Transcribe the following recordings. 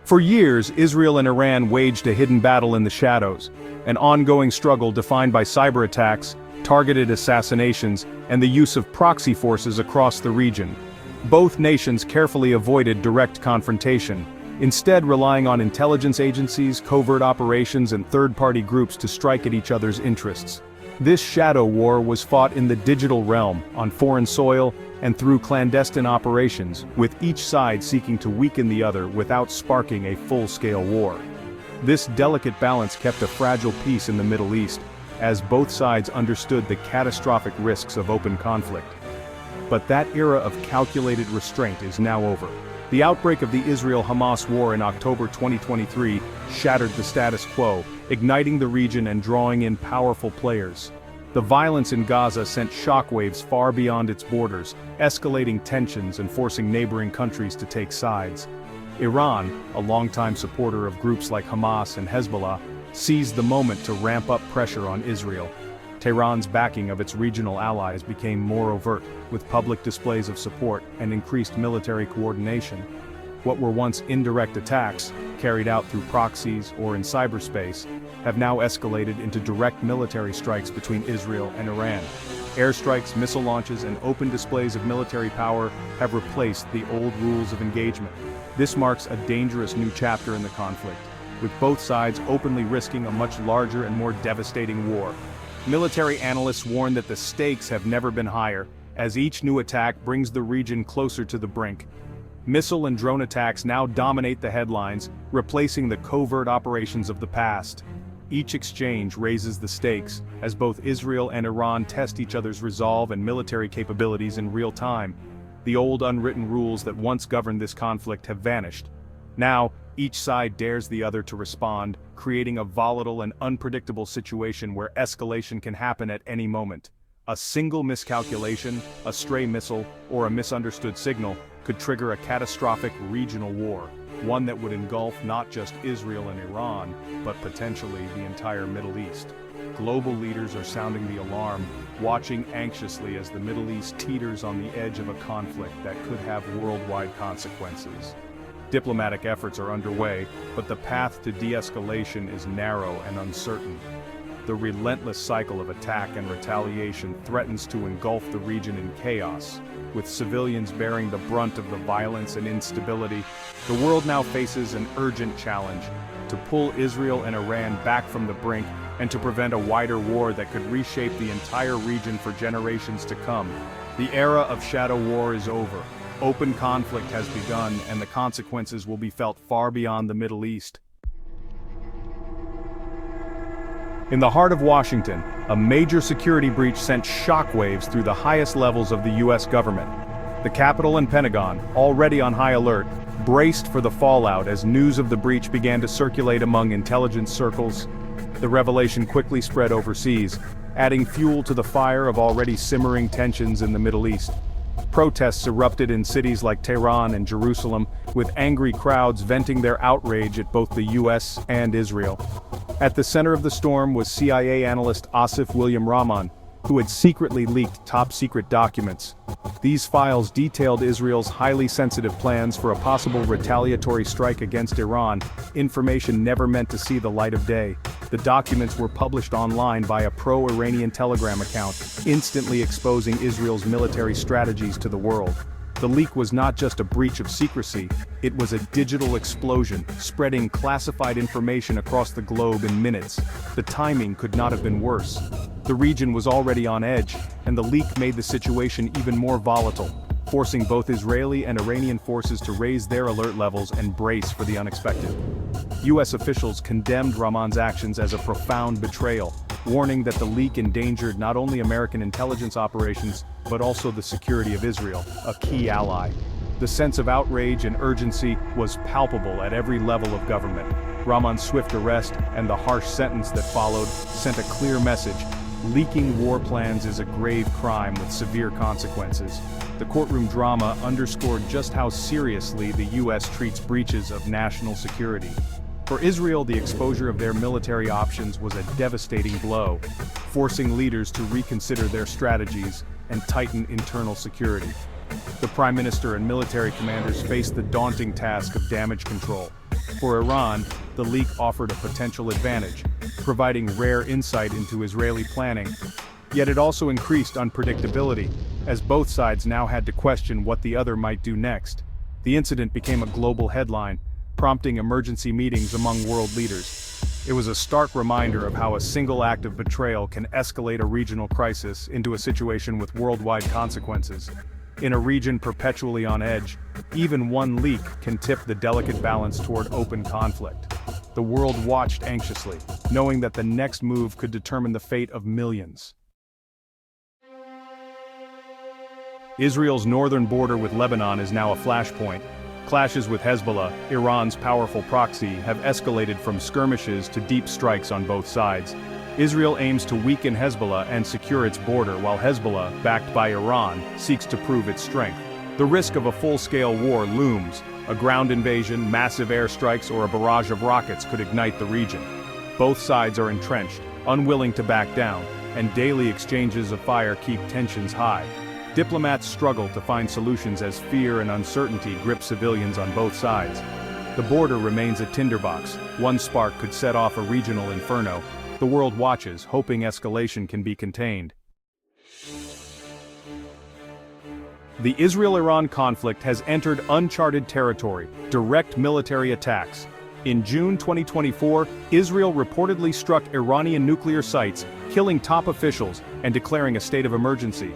For years, Israel and Iran waged a hidden battle in the shadows, an ongoing struggle defined by cyber attacks, targeted assassinations, and the use of proxy forces across the region. Both nations carefully avoided direct confrontation, instead relying on intelligence agencies, covert operations, and third-party groups to strike at each other's interests. This shadow war was fought in the digital realm, on foreign soil, and through clandestine operations, with each side seeking to weaken the other without sparking a full-scale war. This delicate balance kept a fragile peace in the Middle East, as both sides understood the catastrophic risks of open conflict. But that era of calculated restraint is now over. The outbreak of the Israel-Hamas war in October 2023 shattered the status quo, igniting the region and drawing in powerful players. The violence in Gaza sent shockwaves far beyond its borders, escalating tensions and forcing neighboring countries to take sides. Iran, a longtime supporter of groups like Hamas and Hezbollah, seized the moment to ramp up pressure on Israel. Tehran's backing of its regional allies became more overt, with public displays of support and increased military coordination. What were once indirect attacks, carried out through proxies or in cyberspace, have now escalated into direct military strikes between Israel and Iran. Airstrikes, missile launches, and open displays of military power have replaced the old rules of engagement. This marks a dangerous new chapter in the conflict, with both sides openly risking a much larger and more devastating war. Military analysts warn that the stakes have never been higher, as each new attack brings the region closer to the brink. Missile and drone attacks now dominate the headlines, replacing the covert operations of the past. Each exchange raises the stakes, as both Israel and Iran test each other's resolve and military capabilities in real time. The old unwritten rules that once governed this conflict have vanished. Now, each side dares the other to respond, creating a volatile and unpredictable situation where escalation can happen at any moment. A single miscalculation, a stray missile, or a misunderstood signal could trigger a catastrophic regional war, one that would engulf not just Israel and Iran, but potentially the entire Middle East. Global leaders are sounding the alarm, watching anxiously as the Middle East teeters on the edge of a conflict that could have worldwide consequences. Diplomatic efforts are underway, but the path to de-escalation is narrow and uncertain. The relentless cycle of attack and retaliation threatens to engulf the region in chaos. With civilians bearing the brunt of the violence and instability, the world now faces an urgent challenge: to pull Israel and Iran back from the brink and to prevent a wider war that could reshape the entire region for generations to come. The era of shadow war is over. Open conflict has begun, and the consequences will be felt far beyond the Middle East. In the heart of Washington, a major security breach sent shockwaves through the highest levels of the U.S. government. The Capitol and Pentagon, already on high alert, braced for the fallout as news of the breach began to circulate among intelligence circles. The revelation quickly spread overseas, adding fuel to the fire of already simmering tensions in the Middle East. Protests erupted in cities like Tehran and Jerusalem, with angry crowds venting their outrage at both the U.S. and Israel. At the center of the storm was CIA analyst Asif William Rahman, who had secretly leaked top-secret documents. These files detailed Israel's highly sensitive plans for a possible retaliatory strike against Iran, information never meant to see the light of day. The documents were published online by a pro-Iranian Telegram account, instantly exposing Israel's military strategies to the world. The leak was not just a breach of secrecy, it was a digital explosion, spreading classified information across the globe in minutes. The timing could not have been worse. The region was already on edge, and the leak made the situation even more volatile, forcing both Israeli and Iranian forces to raise their alert levels and brace for the unexpected. U.S. officials condemned Rahman's actions as a profound betrayal, warning that the leak endangered not only American intelligence operations, but also the security of Israel, a key ally. The sense of outrage and urgency was palpable at every level of government. Rahman's swift arrest and the harsh sentence that followed sent a clear message: leaking war plans is a grave crime with severe consequences. The courtroom drama underscored just how seriously the U.S. treats breaches of national security. For Israel, the exposure of their military options was a devastating blow, forcing leaders to reconsider their strategies and tighten internal security. The Prime Minister and military commanders faced the daunting task of damage control, For Iran, the leak offered a potential advantage, providing rare insight into Israeli planning. Yet it also increased unpredictability, as both sides now had to question what the other might do next. The incident became a global headline, prompting emergency meetings among world leaders. It was a stark reminder of how a single act of betrayal can escalate a regional crisis into a situation with worldwide consequences. In a region perpetually on edge, even one leak can tip the delicate balance toward open conflict. The world watched anxiously, knowing that the next move could determine the fate of millions. Israel's northern border with Lebanon is now a flashpoint. Clashes with Hezbollah, Iran's powerful proxy, have escalated from skirmishes to deep strikes on both sides. Israel aims to weaken Hezbollah and secure its border, while Hezbollah, backed by Iran, seeks to prove its strength. The risk of a full-scale war looms. A ground invasion, massive airstrikes, or a barrage of rockets could ignite the region. Both sides are entrenched, unwilling to back down, and daily exchanges of fire keep tensions high. Diplomats struggle to find solutions as fear and uncertainty grip civilians on both sides. The border remains a tinderbox. One spark could set off a regional inferno. The world watches, hoping escalation can be contained. The Israel-Iran conflict has entered uncharted territory: direct military attacks. In June 2024, Israel reportedly struck Iranian nuclear sites, killing top officials and declaring a state of emergency.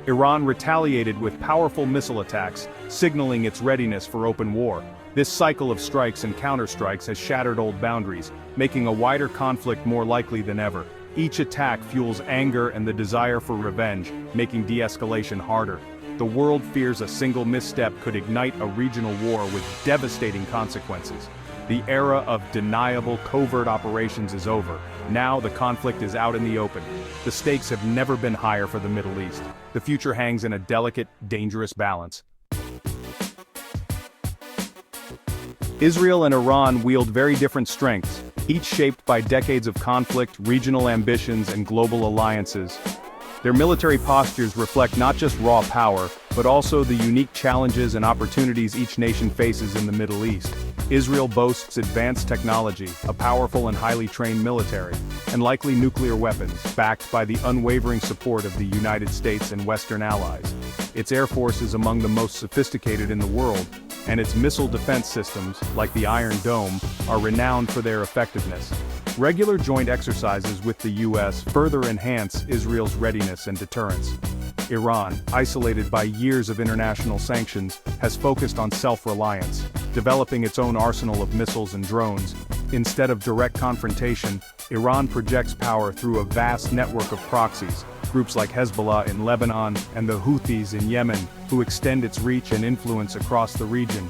Iran retaliated with powerful missile attacks, signaling its readiness for open war. This cycle of strikes and counterstrikes has shattered old boundaries, making a wider conflict more likely than ever. Each attack fuels anger and the desire for revenge, making de-escalation harder. The world fears a single misstep could ignite a regional war with devastating consequences. The era of deniable covert operations is over. Now the conflict is out in the open. The stakes have never been higher for the Middle East. The future hangs in a delicate, dangerous balance. Israel and Iran wield very different strengths, each shaped by decades of conflict, regional ambitions, and global alliances. Their military postures reflect not just raw power, but also the unique challenges and opportunities each nation faces in the Middle East. Israel boasts advanced technology, a powerful and highly trained military, and likely nuclear weapons, backed by the unwavering support of the United States and Western allies. Its air force is among the most sophisticated in the world, and its missile defense systems, like the Iron Dome, are renowned for their effectiveness. Regular joint exercises with the U.S. further enhance Israel's readiness and deterrence. Iran, isolated by years of international sanctions, has focused on self-reliance, developing its own arsenal of missiles and drones. Instead of direct confrontation, Iran projects power through a vast network of proxies, groups like Hezbollah in Lebanon and the Houthis in Yemen, who extend its reach and influence across the region.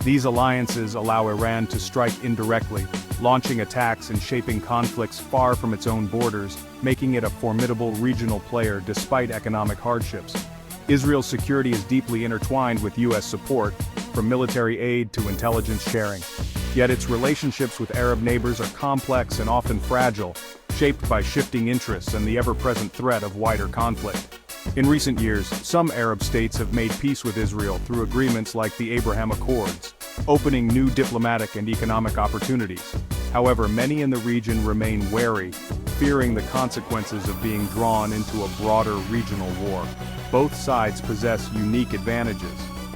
These alliances allow Iran to strike indirectly, launching attacks and shaping conflicts far from its own borders, making it a formidable regional player despite economic hardships. Israel's security is deeply intertwined with U.S. support, from military aid to intelligence sharing. Yet its relationships with Arab neighbors are complex and often fragile, shaped by shifting interests and the ever-present threat of wider conflict. In recent years, some Arab states have made peace with Israel through agreements like the Abraham Accords, opening new diplomatic and economic opportunities. However, many in the region remain wary, fearing the consequences of being drawn into a broader regional war. Both sides possess unique advantages.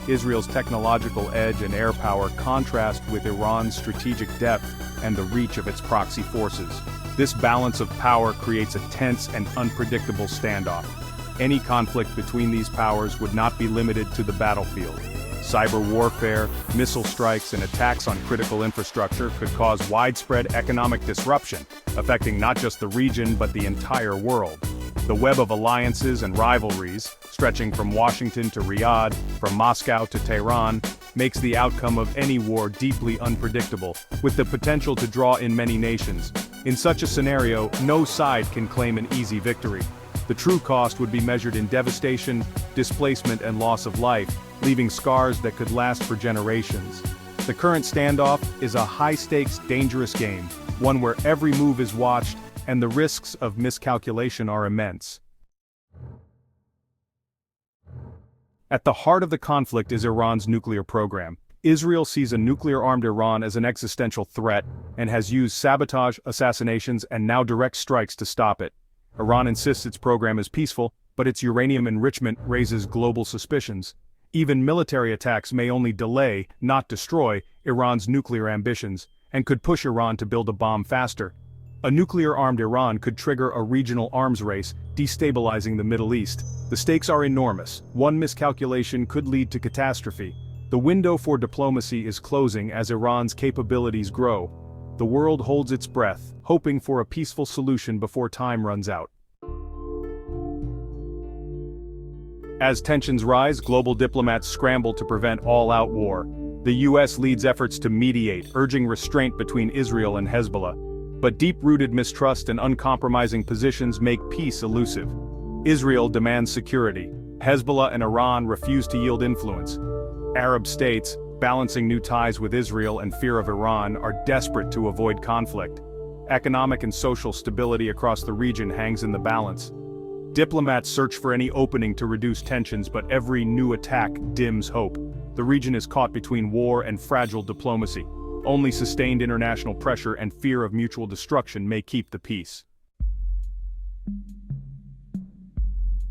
Israel's technological edge and air power contrast with Iran's strategic depth and the reach of its proxy forces. This balance of power creates a tense and unpredictable standoff. Any conflict between these powers would not be limited to the battlefield. Cyber warfare, missile strikes, and attacks on critical infrastructure could cause widespread economic disruption, affecting not just the region but the entire world. The web of alliances and rivalries, stretching from Washington to Riyadh, from Moscow to Tehran, makes the outcome of any war deeply unpredictable, with the potential to draw in many nations. In such a scenario, no side can claim an easy victory. The true cost would be measured in devastation, displacement, and loss of life, leaving scars that could last for generations. The current standoff is a high-stakes, dangerous game, one where every move is watched, and the risks of miscalculation are immense. At the heart of the conflict is Iran's nuclear program. Israel sees a nuclear-armed Iran as an existential threat and has used sabotage, assassinations, and now direct strikes to stop it. Iran insists its program is peaceful, but its uranium enrichment raises global suspicions. Even military attacks may only delay, not destroy, Iran's nuclear ambitions, and could push Iran to build a bomb faster. A nuclear-armed Iran could trigger a regional arms race, destabilizing the Middle East. The stakes are enormous. One miscalculation could lead to catastrophe. The window for diplomacy is closing as Iran's capabilities grow. The world holds its breath, hoping for a peaceful solution before time runs out. As tensions rise, global diplomats scramble to prevent all-out war. The US leads efforts to mediate, urging restraint between Israel and Hezbollah. But deep-rooted mistrust and uncompromising positions make peace elusive. Israel demands security. Hezbollah and Iran refuse to yield influence. Arab states, balancing new ties with Israel and fear of Iran, are desperate to avoid conflict. Economic and social stability across the region hangs in the balance. Diplomats search for any opening to reduce tensions, but every new attack dims hope. The region is caught between war and fragile diplomacy. Only sustained international pressure and fear of mutual destruction may keep the peace.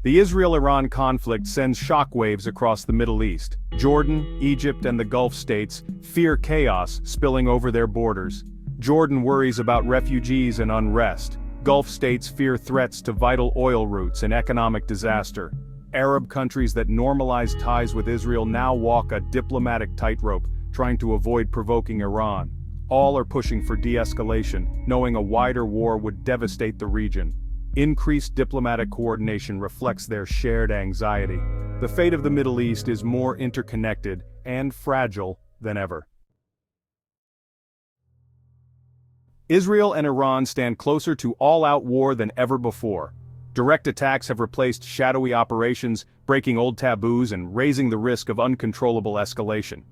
The Israel-Iran conflict sends shockwaves across the Middle East. Jordan, Egypt, and the Gulf states fear chaos spilling over their borders. Jordan worries about refugees and unrest. Gulf states fear threats to vital oil routes and economic disaster. Arab countries that normalize ties with Israel now walk a diplomatic tightrope, trying to avoid provoking Iran. All are pushing for de-escalation, knowing a wider war would devastate the region. Increased diplomatic coordination reflects their shared anxiety. The fate of the Middle East is more interconnected and fragile than ever. Israel and Iran stand closer to all-out war than ever before. Direct attacks have replaced shadowy operations, breaking old taboos and raising the risk of uncontrollable escalation.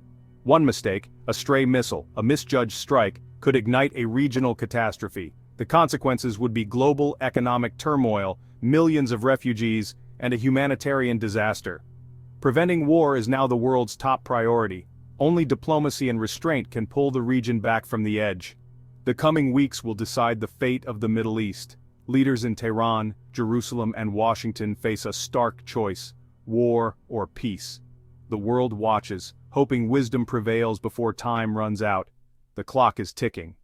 One mistake, a stray missile, a misjudged strike, could ignite a regional catastrophe. The consequences would be global economic turmoil, millions of refugees, and a humanitarian disaster. Preventing war is now the world's top priority. Only diplomacy and restraint can pull the region back from the edge. The coming weeks will decide the fate of the Middle East. Leaders in Tehran, Jerusalem, and Washington face a stark choice: war or peace. The world watches, hoping wisdom prevails before time runs out. The clock is ticking.